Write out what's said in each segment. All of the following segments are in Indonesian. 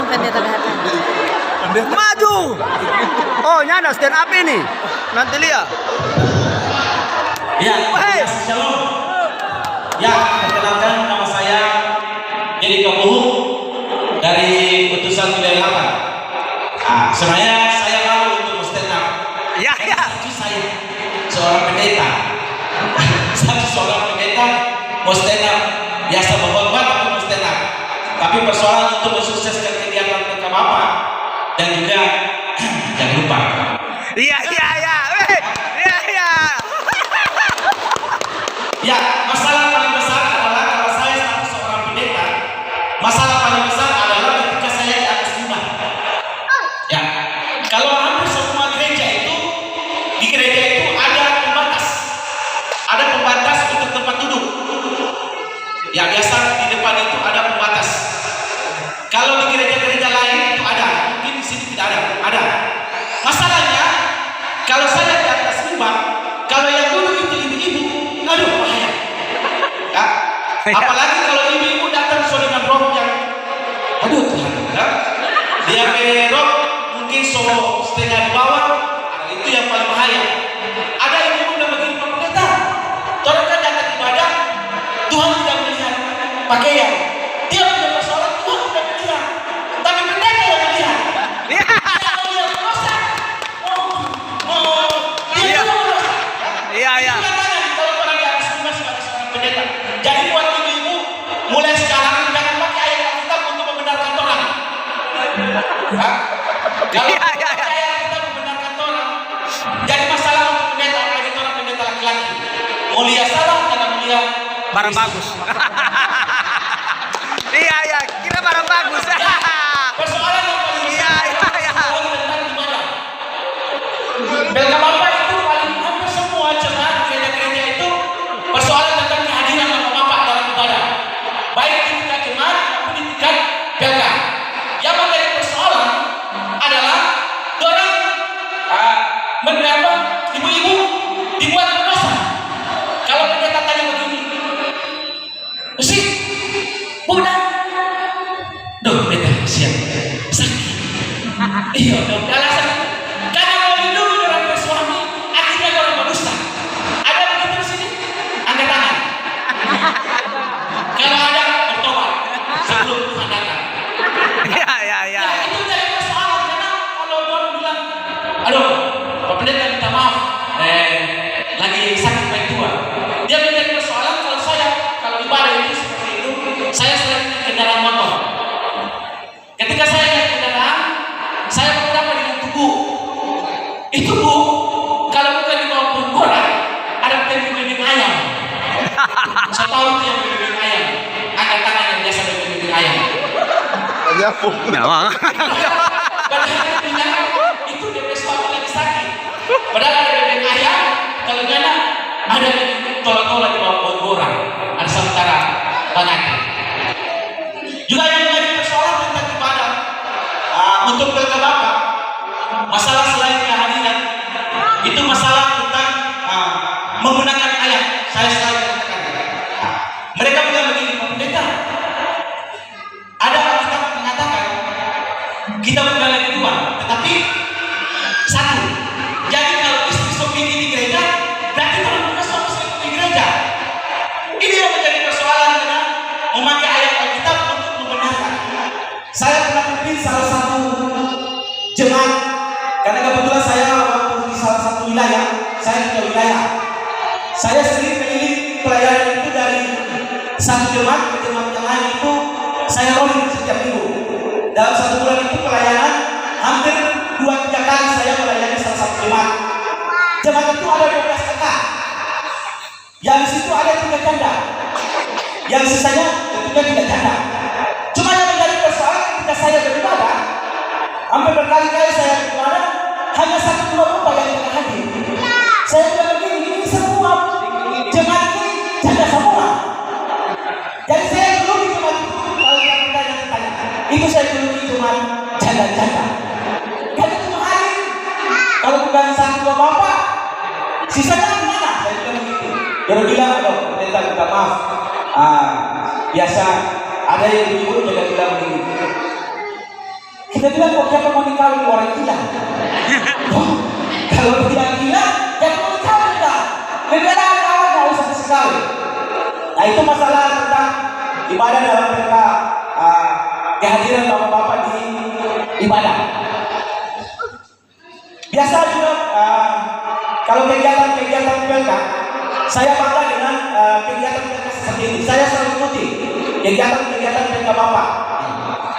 pendeta PHP. Maju. Oh, nyana stand up ini. Nanti lihat. Ya, shalom. Ya, perkenalkan nama saya Edi Kapuhu dari utusan wilayah 8. Sebenarnya saya malu untuk stand up. Ya. Saya seorang pendeta. Saya seorang pendeta mau stand up. Biasa berkhotbah tapi mau stand up. Tapi persoalan untuk mensukseskan kegiatan mereka Bapak dan juga jangan lupa. Iya. Ya, masalah paling besar adalah kalau saya seorang pendeta, masalah paling besar adalah ketika saya di atas mimbar. Ya, kalau hampir semua gereja itu, di gereja itu ada pembatas untuk tempat duduk. Ya, biasa di depan itu ada pembatas. Kalau di gereja-gereja lain itu ada, mungkin di sini tidak ada. Masalahnya, kalau saya di atas mimbar, kalau yang duduk itu ibu-ibu, aduh bahaya. Ya. Apalagi kalau ibu-ibu datang so dengan rok yang aduh Tuhan, ya. Dia berok mungkin so setengah di bawah, itu yang paling bahaya. Ada ibu-ibu yang begini, Pak Pendeta, orang kan datang ibadah, Tuhan tidak melihat pakaian. Dia punya persoalan, Tuhan tidak melihat. Tapi pendeta yang melihat. Dia yang berdosa. Iya. Jadi buat ibu-ibu mulai sekarang jangan pakai ayat Alkitab untuk membenarkan orang. Kalau pakai ayat Alkitab membenarkan orang, jadi masalah untuk pendeta apalagi orang pendeta laki-laki. Mulia salah karena mulia Barang bagus. Iya, kira barang bagus. Persoalan yang paling besar Iya. tentang ibadah. Belga Bapak itu paling hampir semua jemaat gereja-gereja itu persoalan tentang kehadiran Bapak Bapak dalam ibadah. Baik di tingkat jemaat maupun di tingkat belga. Yang menjadi persoalan adalah orang mendapat ibu-ibu dibuat berdosa. Kalau pendeta tanya begini, mesti mudah. Duh, pendeta siap sakit. Iya, dong. Alasan karena mau dulu orang bersuami, akhirnya orang berdusta. Ada begitu di sini? Angkat tangan. Kalau ada bertobat sebelum Tuhan datang. Iya. Itu jadi persoalan karena kalau orang bilang, aduh, Pak Pendeta minta maaf, lagi sakit baik tua. Dia menjadi persoalan kalau ibadah itu seperti itu, saya sering kendaraan motor. Ketika saya naik kendaraan, saya beberapa dengan tubuh. Itu Bu, kalau bukan di bawah pengkorak, ada pemimpin ayam. Saya tahu itu yang pemimpin ayam. Angkat tangan yang biasa pemimpin ayam. Nah, Padahal itu dia suami lagi sakit. Padahal ada pemimpin ayam, kalau gana ada tolak-tolak di bawah pengkorak. Ada sementara pengantin. Juga yang menjadi persoalan tentang ibadah untuk belga Bapak, masalah selain kehadiran itu masalah tentang menggunakan ayat. Saya selalu katakan mereka bilang begini, Pak Pendeta, ada Alkitab mengatakan kita bukan lagi dua tetapi satu. Jadi kalau istri suami di gereja berarti kalau bukan suami di gereja. Ini yang menjadi persoalan karena memakai ayat Alkitab untuk membenarkan. Saya pernah pimpin salah satu jemaat karena kebetulan saya waktu di salah satu wilayah, saya ke wilayah. Saya sendiri keliling pelayanan itu dari satu jemaat ke jemaat yang lain itu saya rolling setiap minggu. Dalam satu bulan itu pelayanan hampir 2-3 kali saya melayani salah satu jemaat. Jemaat itu ada 12 kakak. Yang di situ ada 3 janda. Yang sisanya tentunya tidak janda. Cuma yang menjadi persoalan ketika saya beribadah, hampir berkali-kali saya beribadah, hanya 1-2 bapak yang tidak hadir. Saya bilang begini, ini semua jemaat ini janda semua. Jadi saya dulu di jemaat itu, kalau yang tanya, itu saya dulu di jemaat janda-janda. Jadi cuma hadir. Kalau bukan 1-2 bapak, sisanya kemana? Saya bilang begitu. Dia bilang, aduh, minta maaf. Biasa ada yang ibu juga bilang begini. Kita bilang kok siapa mau dikawin orang gila? Kalau dia gila, dia mau dikawin enggak? Lebih enak awal nggak usah sekali. Nah itu masalah tentang ibadah dalam mereka kehadiran bapak-bapak di ibadah. Biasa juga kalau kegiatan PLK, saya bangga dengan kegiatan PLK seperti ini. Saya selalu ikuti kegiatan PLK bapak.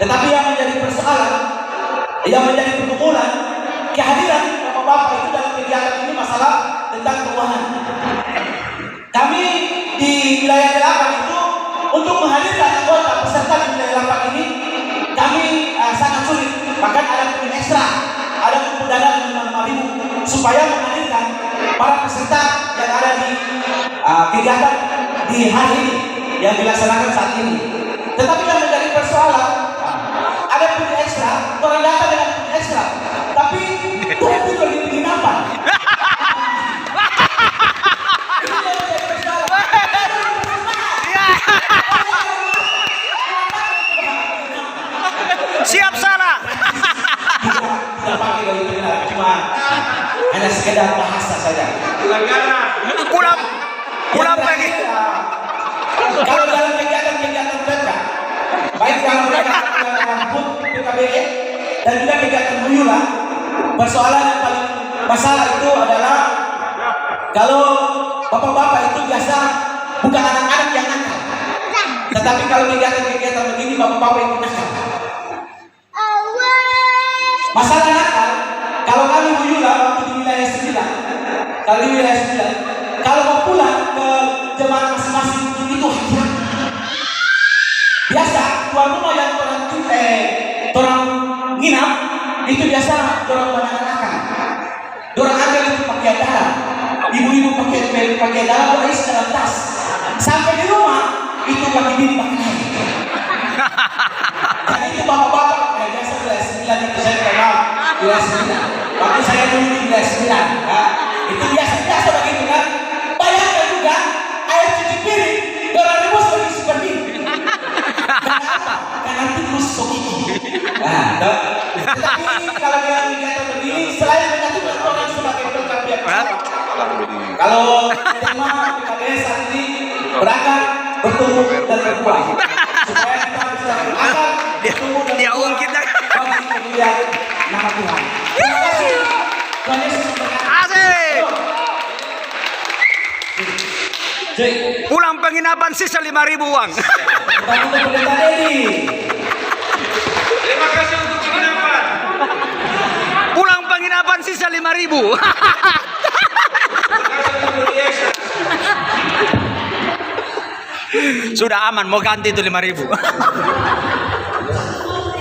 Tetapi yang menjadi persoalan, yang menjadi pergumulan, kehadiran bapak-bapak itu dalam kegiatan ini masalah tentang keuangan. Kami di wilayah 8 itu untuk menghadirkan anggota peserta di wilayah 8 ini kami sangat sulit. Bahkan ada pun ekstra, ada kumpul dana 5.000 supaya menghadirkan para peserta yang ada di kegiatan di hari ini yang dilaksanakan saat ini. Tetapi yang menjadi persoalan, ada pun ekstra, orang datang dengan pun ekstra, tapi orang tidur di penginapan. Siap salah. Tidak pakai baju penginapan, cuma hanya sekedar bahasa saja. Pulang pergi. Kalau dalam kegiatan mereka, baik dalam PKBE dan juga kegiatan Huyula, persoalan yang paling masalah itu adalah kalau bapak-bapak itu biasa bukan anak-anak yang nakal, tetapi kalau kegiatan begini bapak-bapak itu nakal. Masalah nakal, kalau kami Huyula waktu di wilayah 9, kalau mau pulang ke jemaat masing-masing itu hadiah. Biasa tuan rumah yang orang nginap itu biasa orang banyak-banyakan. Orang ambil itu pakaian dalam, ibu-ibu pakai dalam, orang isi dalam tas. Sampai di rumah itu pakai bini pakai. Dan itu bapak-bapak biasa wilayah 9 itu saya kenal wilayah 9. Waktu saya dulu di wilayah 9, itu biasa begitu kan. Bayangkan juga air cuci piring orang rebus lagi seperti ini. Kenapa? Karena tikus sogigi. Tetapi kalau dengan kegiatan begini, selain menyatukan orang sebagai pengkapian kalau tema PKBS saat ini berangkat, bertumbuh dan berkembang supaya kita bisa berangkat, bertumbuh dan berkembang bagi kemuliaan nama Tuhan. Terima kasih. Tuhan Yesus memberkati. Pulang penginapan sisa 5.000 uang. Terima kasih untuk penginapan. Pulang penginapan sisa 5.000. Sudah aman, mau ganti itu 5.000.